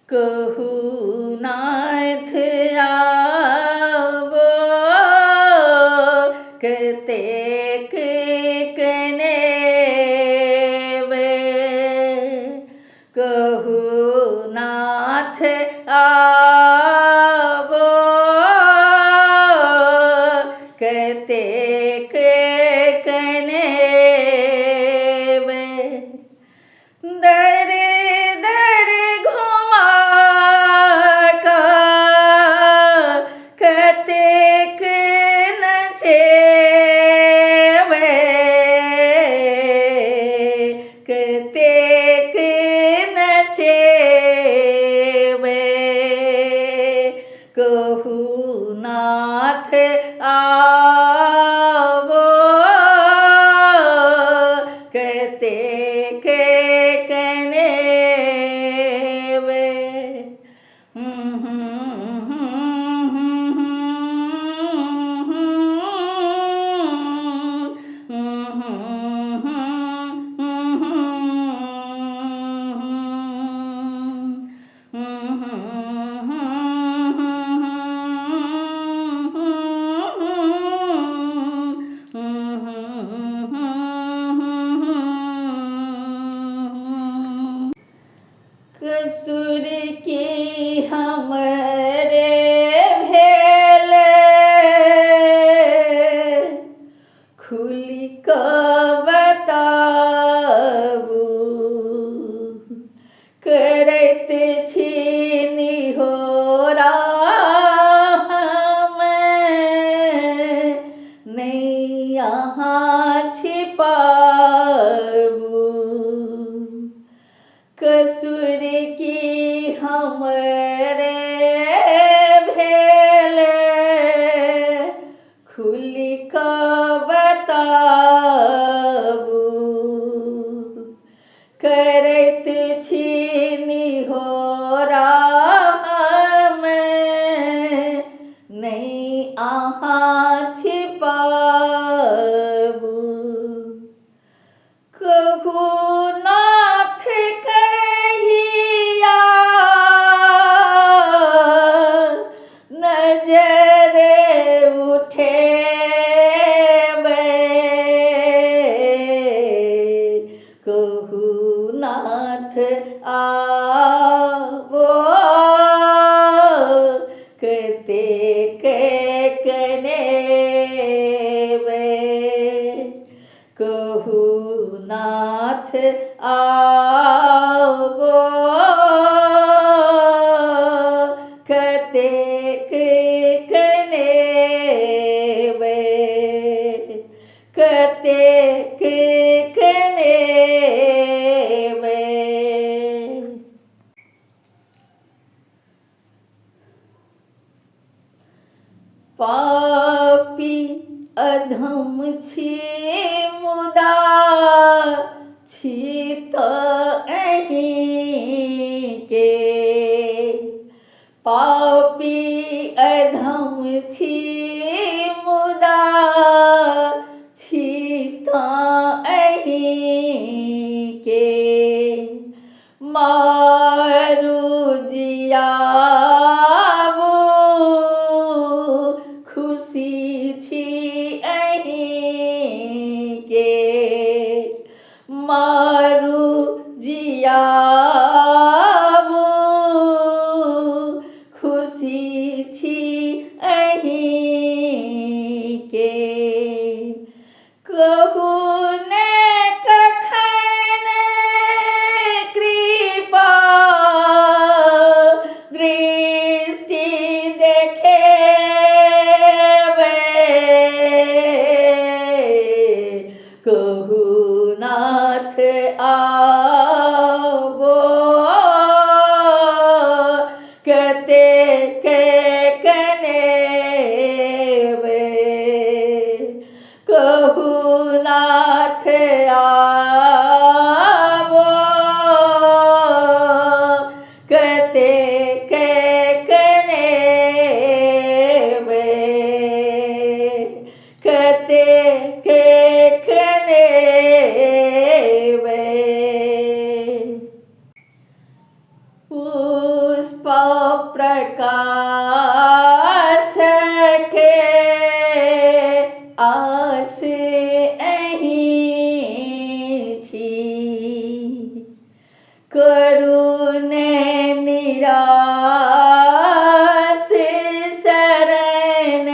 कहू नाथ आवो कतेक कनेवे, कहू नाथ आवो कतेक कनेवे, दर दर घुमा का कतेक नचेवे, कतेक नचेवे, कहू नाथ आवो कतेक कनेवे। कसुर की हमरे भेल खुली क बताबू, करैत छी निहोरा हम नहीं यहाँ छिपाबू, कसुर की हमरे भेल खुली क बताबू, करैत छी निहोरा हम नहीं अहाँ छिपाबू, कहू नाथ कहिया नजर उठेबै, कहू नाथ आवो कतेक कनेवे, कहू नाथ आवो कतेक कनेवे, कतेक कनेवे। पापी अधम छी मुदा छी तऽ अहीं के, पापी अधम छी मुदा छी तऽ अहीं के, मारू जियाबू खुशी छी अहीं के, मारू जियाबू खुशी छी अहीं के, कहू ने कखन कृपा दृष्टि देखेबै, कहू नाथ आवो कतेक कनेवे, कहू नाथ आवो कतेक पुष्प प्रकाश के आस अहीं छी, करुणे निराश शरण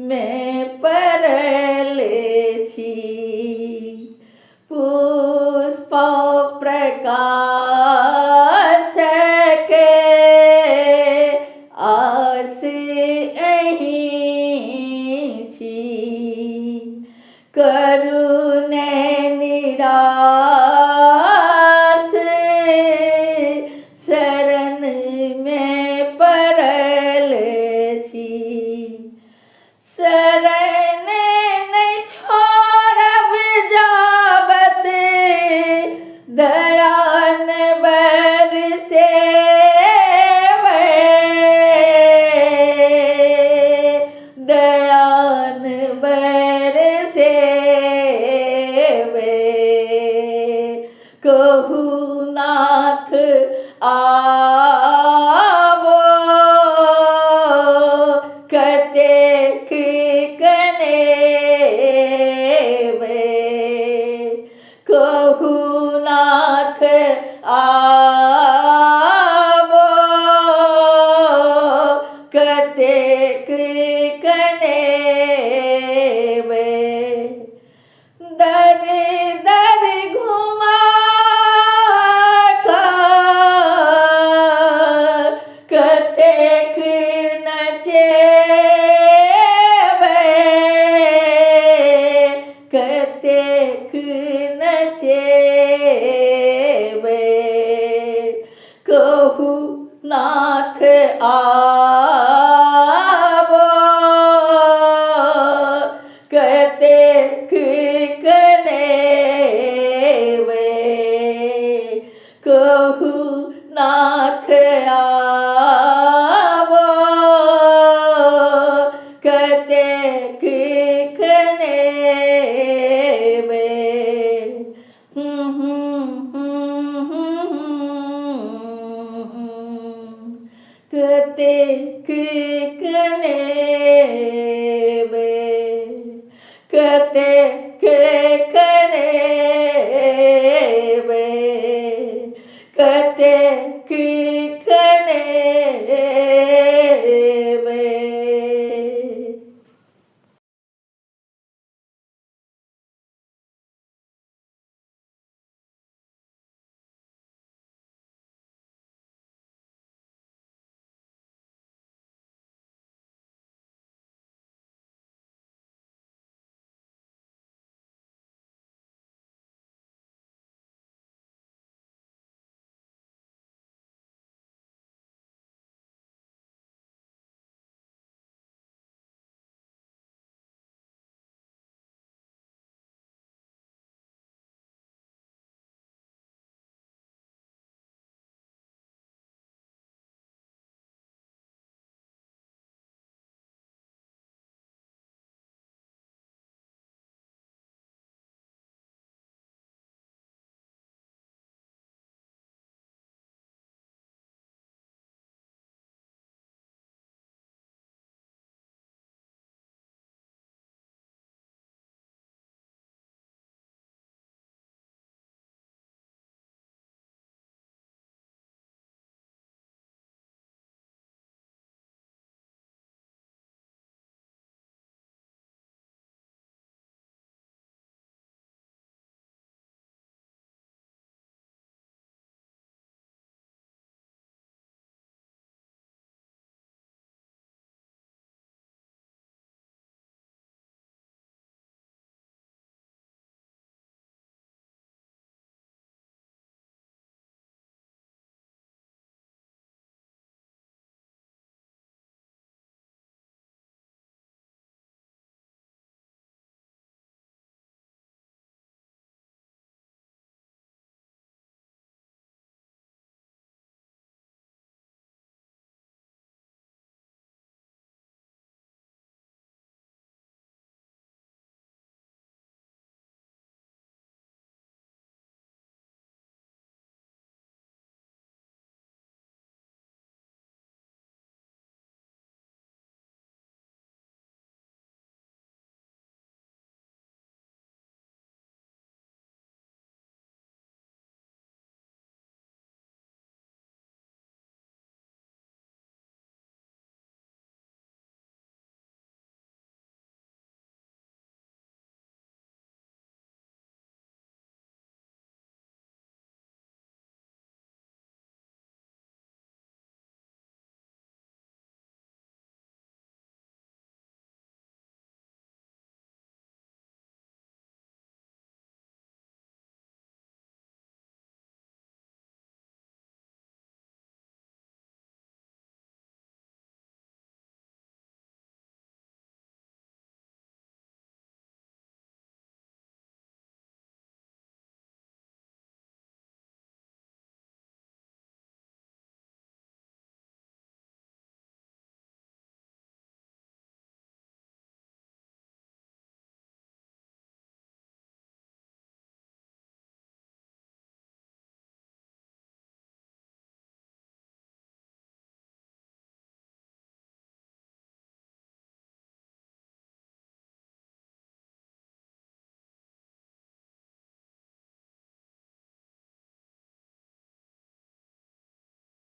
में पड़ल छी। पुष्प प्रकाश के आस अहीं छी, करुणे निराश शरण में पड़ल छी। शरण नहीं छोड़ब जाबत दयान बरसेबै, दयान बरसेबै। कहू नाथ आवो कतेक कनेबै, कहू नाथ आवो कतेक कनेबै। दर दर घुमा कतेक नचेबै, कतेक नचेबै। कहू नाथ आवो कतेक कनेबै, कहू नाथ आवो कतेक कनेबै। कतेक कनेबै, कतेक कनेबै, कतेक कनेबै।